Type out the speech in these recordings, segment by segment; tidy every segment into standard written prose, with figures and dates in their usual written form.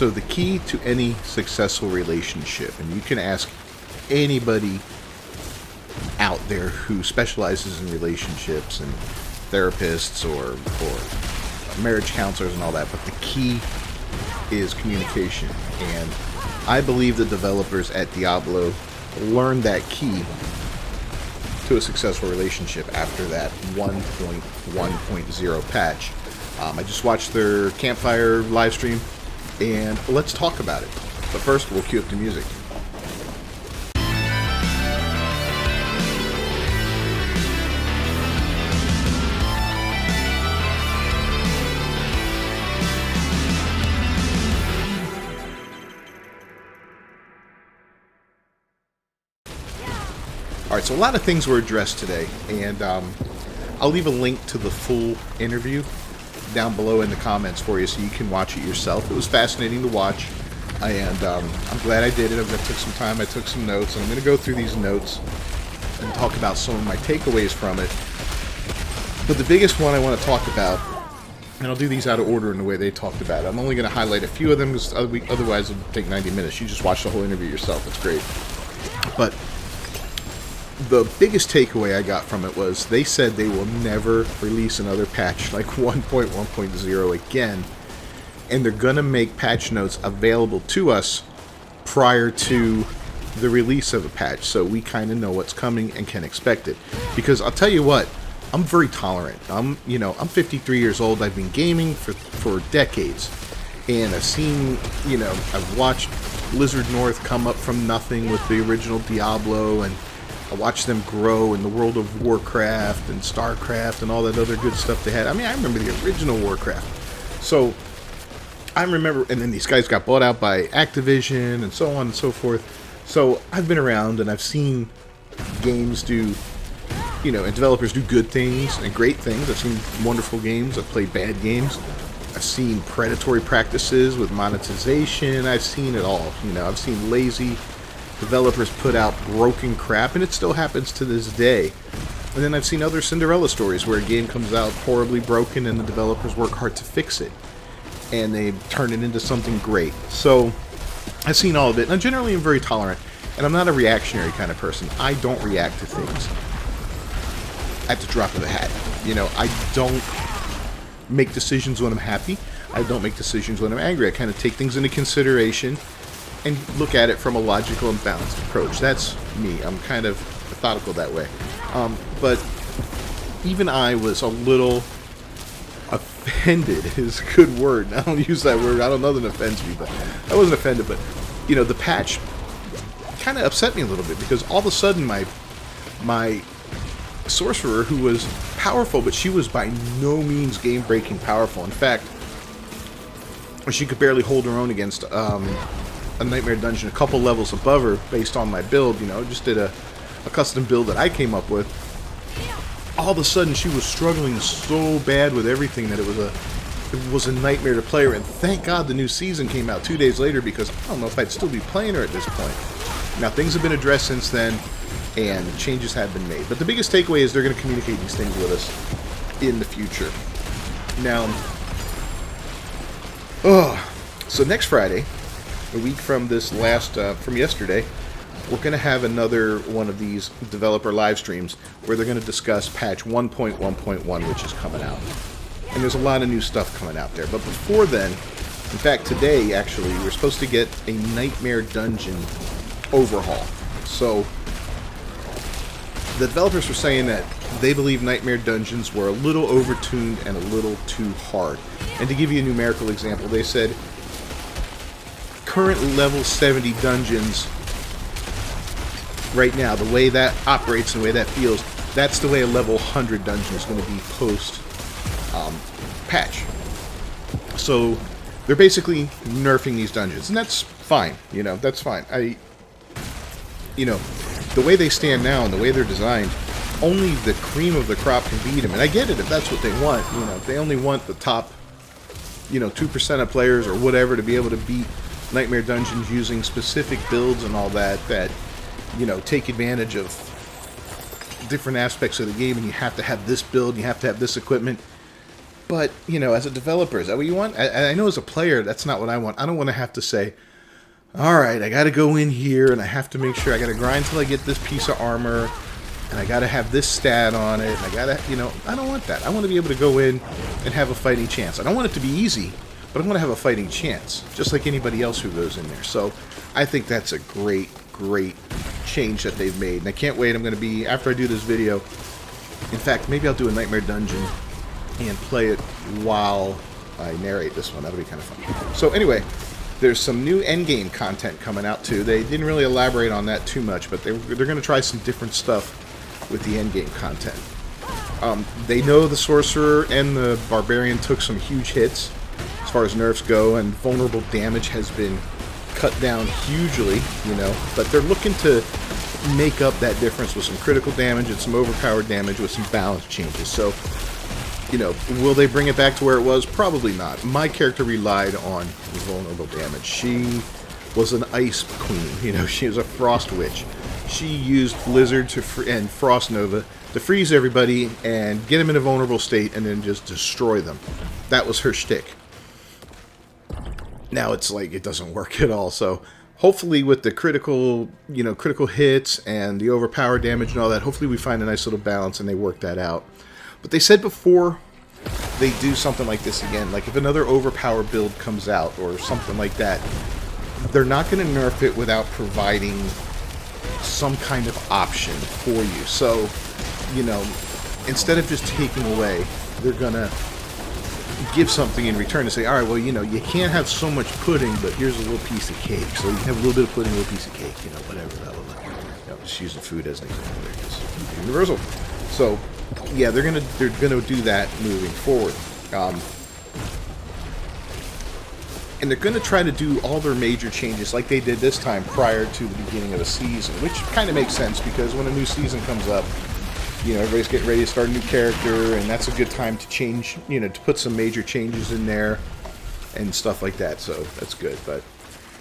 So the key to any successful relationship, and you can ask anybody out there who specializes in relationships and therapists or marriage counselors and all that, but the key is communication. And I believe the developers at Diablo learned that key to a successful relationship after that 1.1.0 patch. I just watched their campfire live stream, and let's talk about it. But first, we'll cue up the music. Alright, so a lot of things were addressed today, and I'll leave a link to the full interview down below in the comments for you so you can watch it yourself. It was fascinating to watch, and I'm glad I did it. I took some time, I took some notes, and I'm going to go through these notes and talk about some of my takeaways from it. But the biggest one I want to talk about, and I'll do these out of order in the way they talked about it. I'm only going to highlight a few of them because otherwise it'll take 90 minutes. You just watch the whole interview yourself. It's great. But the biggest takeaway I got from it was they said they will never release another patch like 1.1.0 again, and they're going to make patch notes available to us prior to the release of a patch, so we kind of know what's coming and can expect it. Because I'll tell you what, I'm very tolerant. I'm 53 years old. I've been gaming for decades, and I've seen, I've watched Blizzard North come up from nothing with the original Diablo, and I watched them grow in the world of Warcraft and Starcraft and all that other good stuff they had. I mean, I remember the original Warcraft. So, I remember, and then these guys got bought out by Activision and so on and so forth. So, I've been around and I've seen games do, and developers do good things and great things. I've seen wonderful games. I've played bad games. I've seen predatory practices with monetization. I've seen it all. I've seen lazy developers put out broken crap, and it still happens to this day. And then I've seen other Cinderella stories where a game comes out horribly broken and the developers work hard to fix it, and they turn it into something great. So I've seen all of it, and I generally am very tolerant, and I'm not a reactionary kind of person. I don't react to things at the drop of a hat. I don't make decisions when I'm happy. I don't make decisions when I'm angry. I kind of take things into consideration and look at it from a logical and balanced approach. That's me. I'm kind of methodical that way. But even I was a little offended is a good word. I don't use that word. I don't know that it offends me, but I wasn't offended. But, the patch kind of upset me a little bit because all of a sudden my sorcerer, who was powerful, but she was by no means game-breaking powerful. In fact, she could barely hold her own against a Nightmare Dungeon a couple levels above her based on my build. Just did a custom build that I came up with. All of a sudden she was struggling so bad with everything that it was a nightmare to play her, and thank God the new season came out 2 days later, because I don't know if I'd still be playing her at this point. Now things have been addressed since then and changes have been made, but the biggest takeaway is they're going to communicate these things with us in the future. Now, so next Friday, a week from this from yesterday, we're going to have another one of these developer live streams where they're going to discuss patch 1.1.1, which is coming out. And there's a lot of new stuff coming out there. But before then, in fact, today, actually, we're supposed to get a Nightmare Dungeon overhaul. So, the developers were saying that they believe Nightmare Dungeons were a little overtuned and a little too hard. And to give you a numerical example, they said current level 70 dungeons right now, the way that operates and the way that feels, that's the way a level 100 dungeon is going to be post patch. So they're basically nerfing these dungeons, and that's fine. That's fine. The way they stand now and the way they're designed, only the cream of the crop can beat them. And I get it if that's what they want. If they only want the top, 2% of players or whatever to be able to beat Nightmare Dungeons using specific builds and all that, take advantage of different aspects of the game, and you have to have this build, you have to have this equipment. But, you know, as a developer, is that what you want? I know as a player, that's not what I want. I don't want to have to say, all right, I got to go in here and I have to make sure I got to grind till I get this piece of armor and I got to have this stat on it. And I got to, you know, I don't want that. I want to be able to go in and have a fighting chance. I don't want it to be easy, but I want to have a fighting chance, just like anybody else who goes in there. So I think that's a great, great change that they've made. And I can't wait. I'm going to be, after I do this video, in fact, maybe I'll do a Nightmare Dungeon and play it while I narrate this one. That'll be kind of fun. So anyway, there's some new endgame content coming out too. They didn't really elaborate on that too much, but they're going to try some different stuff with the endgame content. They know the Sorcerer and the Barbarian took some huge hits as far as nerfs go, and vulnerable damage has been cut down hugely, you know, but they're looking to make up that difference with some critical damage and some overpowered damage with some balance changes. So, you know, will they bring it back to where it was? Probably not. My character relied on vulnerable damage. She was an ice queen, you know, she was a frost witch. She used Blizzard and Frost Nova to freeze everybody and get them in a vulnerable state and then just destroy them. That was her shtick. Now it's like it doesn't work at all, so hopefully with the critical, you know, critical hits and the overpowered damage and all that, hopefully we find a nice little balance and they work that out. But they said before they do something like this again, like if another overpowered build comes out or something like that, they're not going to nerf it without providing some kind of option for you. So, you know, instead of just taking away, they're going to give something in return to say, all right, well, you know, you can't have so much pudding, but here's a little piece of cake. So you can have a little bit of pudding, a little piece of cake, you know, whatever. Blah, blah, blah. You know, just using food as an example there, because universal. So, yeah, they're gonna do that moving forward, and they're gonna try to do all their major changes like they did this time prior to the beginning of a season, which kind of makes sense because when a new season comes up, you know, everybody's getting ready to start a new character, and that's a good time to change, you know, to put some major changes in there and stuff like that. So that's good. But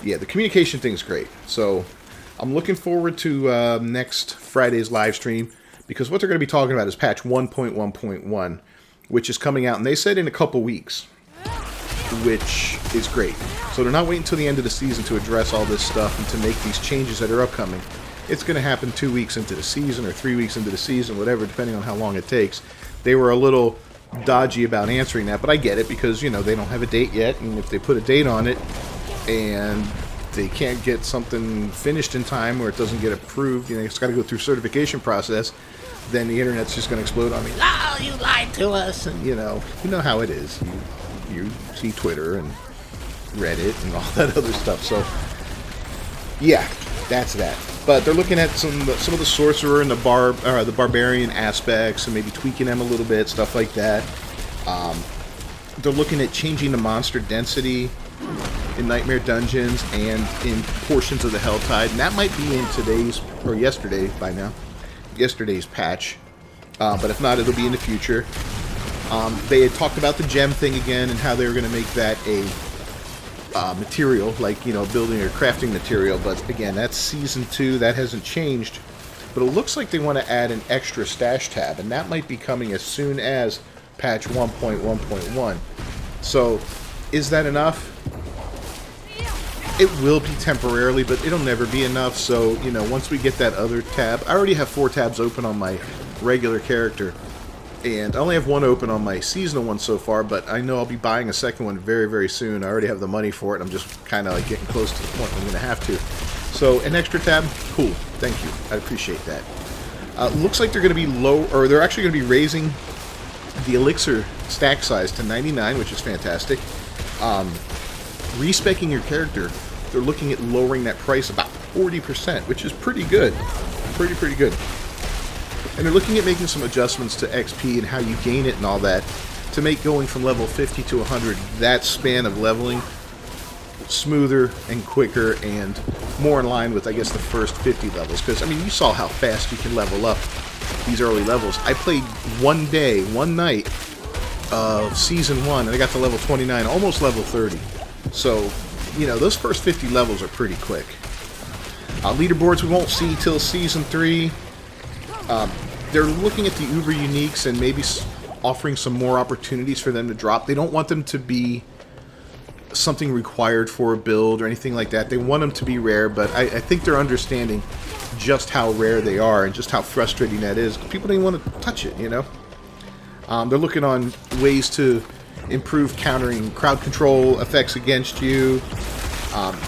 yeah, the communication thing's great. So I'm looking forward to next Friday's live stream, because what they're going to be talking about is patch 1.1.1, which is coming out, and they said in a couple weeks, which is great. So they're not waiting until the end of the season to address all this stuff and to make these changes that are upcoming. It's going to happen 2 weeks into the season or 3 weeks into the season, whatever, depending on how long it takes. They were a little dodgy about answering that, but I get it because, you know, they don't have a date yet, and if they put a date on it and they can't get something finished in time or it doesn't get approved, you know, it's got to go through certification process, then the internet's just going to explode on me. Oh, you lied to us! And, you know how it is. You see Twitter and Reddit and all that other stuff. So, yeah, that's that. But they're looking at some of the Sorcerer and the Barbarian aspects and maybe tweaking them a little bit, stuff like that. They're looking at changing the monster density in Nightmare Dungeons and in portions of the Helltide, and that might be in today's, or yesterday by now, yesterday's patch, but if not, it'll be in the future. They had talked about the gem thing again and how they were going to make that a material, like, you know, building or crafting material, but again, that's Season 2, that hasn't changed, but it looks like they want to add an extra stash tab, and that might be coming as soon as patch 1.1.1. So, is that enough? It will be temporarily, but it'll never be enough. So, you know, once we get that other tab, I already have 4 tabs open on my regular character, and I only have 1 open on my seasonal one so far, but I know I'll be buying a second one very, very soon. I already have the money for it. I'm just kind of like getting close to the point where I'm going to have to. So, an extra tab, cool. Thank you. I appreciate that. Looks like they're going to be low, or they're actually going to be raising the elixir stack size to 99, which is fantastic. Respecking your character, they're looking at lowering that price about 40%, which is pretty good. Pretty good. And they're looking at making some adjustments to XP and how you gain it and all that to make going from level 50 to 100, that span of leveling, smoother and quicker and more in line with, I guess, the first 50 levels. Because, I mean, you saw how fast you can level up these early levels. I played one day, one night of Season 1, and I got to level 29, almost level 30. So, you know, those first 50 levels are pretty quick. Leaderboards we won't see till Season 3. They're looking at the Uber Uniques and maybe offering some more opportunities for them to drop. They don't want them to be something required for a build or anything like that. They want them to be rare, but I think they're understanding just how rare they are and just how frustrating that is. People don't even want to touch it, you know? They're looking on ways to improve countering crowd control effects against you.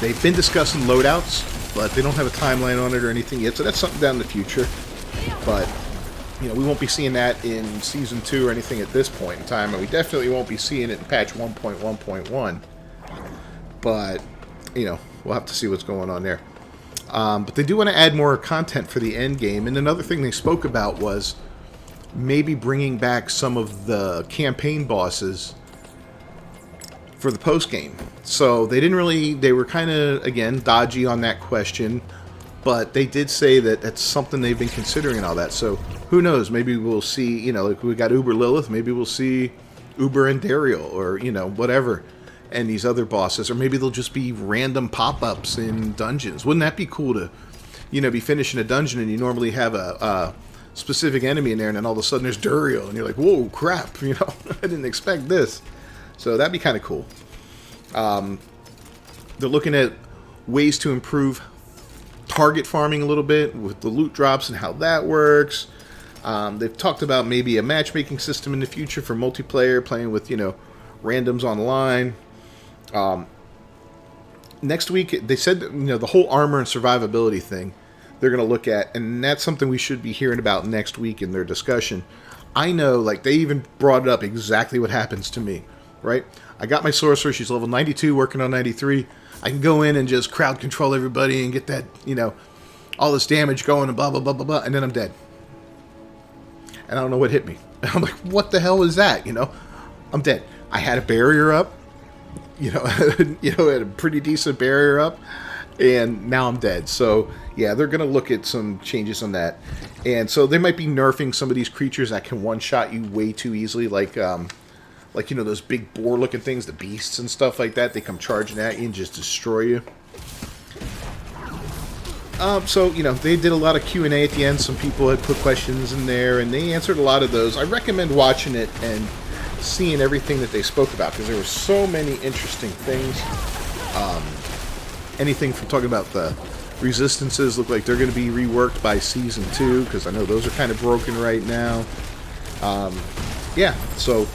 They've been discussing loadouts, but they don't have a timeline on it or anything yet, so that's something down in the future. But, you know, we won't be seeing that in Season 2 or anything at this point in time, and we definitely won't be seeing it in patch 1.1.1. But, you know, we'll have to see what's going on there. But they do want to add more content for the end game, and another thing they spoke about was maybe bringing back some of the campaign bosses for the post game. So they didn't really, they were kind of, again, dodgy on that question, but they did say that that's something they've been considering and all that. So who knows, maybe we'll see, you know, like we got Uber Lilith, maybe we'll see Uber and Daryl, or, you know, whatever, and these other bosses, or maybe they'll just be random pop-ups in dungeons. Wouldn't that be cool to, you know, be finishing a dungeon and you normally have a specific enemy in there, and then all of a sudden there's Daryl, and you're like, whoa, crap, you know, I didn't expect this. So that'd be kind of cool. They're looking at ways to improve target farming a little bit with the loot drops and how that works. They've talked about maybe a matchmaking system in the future for multiplayer, playing with, you know, randoms online. Next week, they said, you know, the whole armor and survivability thing they're going to look at, and that's something we should be hearing about next week in their discussion. I know, like, they even brought it up exactly what happens to me, right? I got my sorcerer, she's level 92, working on 93. I can go in and just crowd control everybody and get that, you know, all this damage going and blah, blah, blah, blah, blah, and then I'm dead. And I don't know what hit me. I'm like, what the hell is that, you know? I'm dead. I had a barrier up, you know, had a pretty decent barrier up, and now I'm dead. So, yeah, they're going to look at some changes on that. And so they might be nerfing some of these creatures that can one-shot you way too easily, like, you know, those big boar-looking things, the beasts and stuff like that. They come charging at you and just destroy you. So, you know, they did a lot of Q&A at the end. Some people had put questions in there, and they answered a lot of those. I recommend watching it and seeing everything that they spoke about, because there were so many interesting things. Anything from talking about the resistances look like they're going to be reworked by Season 2, because I know those are kind of broken right now. Yeah, so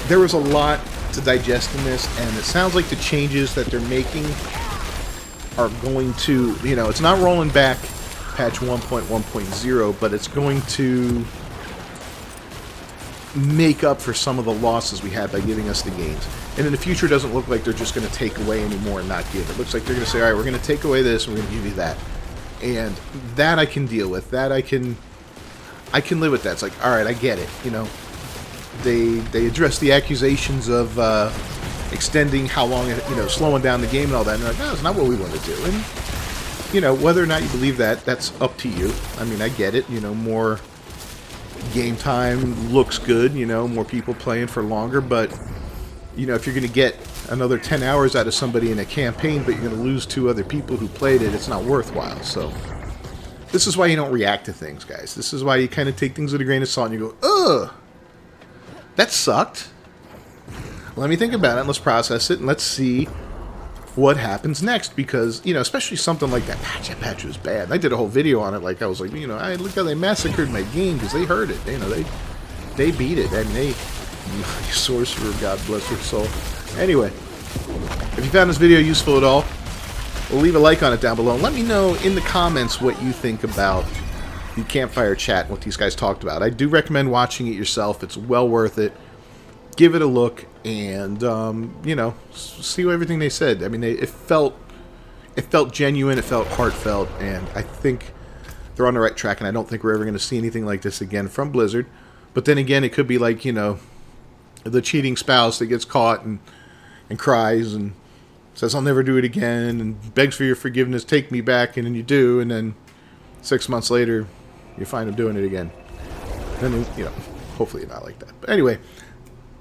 there was a lot to digest in this, and it sounds like the changes that they're making are going to, you know, it's not rolling back patch 1.1.0, but it's going to make up for some of the losses we had by giving us the gains. And in the future, it doesn't look like they're just going to take away anymore and not give. It looks like they're going to say, all right, we're going to take away this, and we're going to give you that. And that I can deal with. That I can live with that. It's like, all right, I get it, you know. They address the accusations of extending how long, you know, slowing down the game and all that. And they're like, no, that's not what we want to do. And, you know, whether or not you believe that, that's up to you. I mean, I get it. You know, more game time looks good. You know, more people playing for longer. But, you know, if you're going to get another 10 hours out of somebody in a campaign, but you're going to lose 2 other people who played it, it's not worthwhile. So this is why you don't react to things, guys. This is why you kind of take things with a grain of salt and you go, ugh. That sucked. Let me think about it, and let's process it, and let's see what happens next. Because, you know, especially something like that patch was bad. And I did a whole video on it. Like, I was like, you know, look how they massacred my game because they heard it. You know, they beat it. I mean, sorcerer, God bless her soul. Anyway, if you found this video useful at all, leave a like on it down below. And let me know in the comments what you think about the campfire chat, what these guys talked about. I do recommend watching it yourself. It's well worth it. Give it a look, and you know, see everything they said. I mean, it felt genuine, it felt heartfelt, and I think they're on the right track. And I don't think we're ever going to see anything like this again from Blizzard. But then again, it could be like, you know, the cheating spouse that gets caught and cries and says, "I'll never do it again," and begs for your forgiveness, take me back, and then you do, and then 6 months later, you find them doing it again. Then, you know, hopefully not like that. But anyway,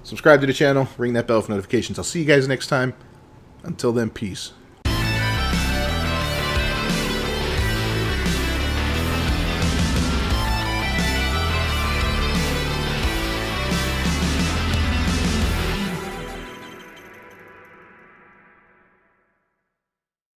subscribe to the channel, ring that bell for notifications. I'll see you guys next time. Until then, peace.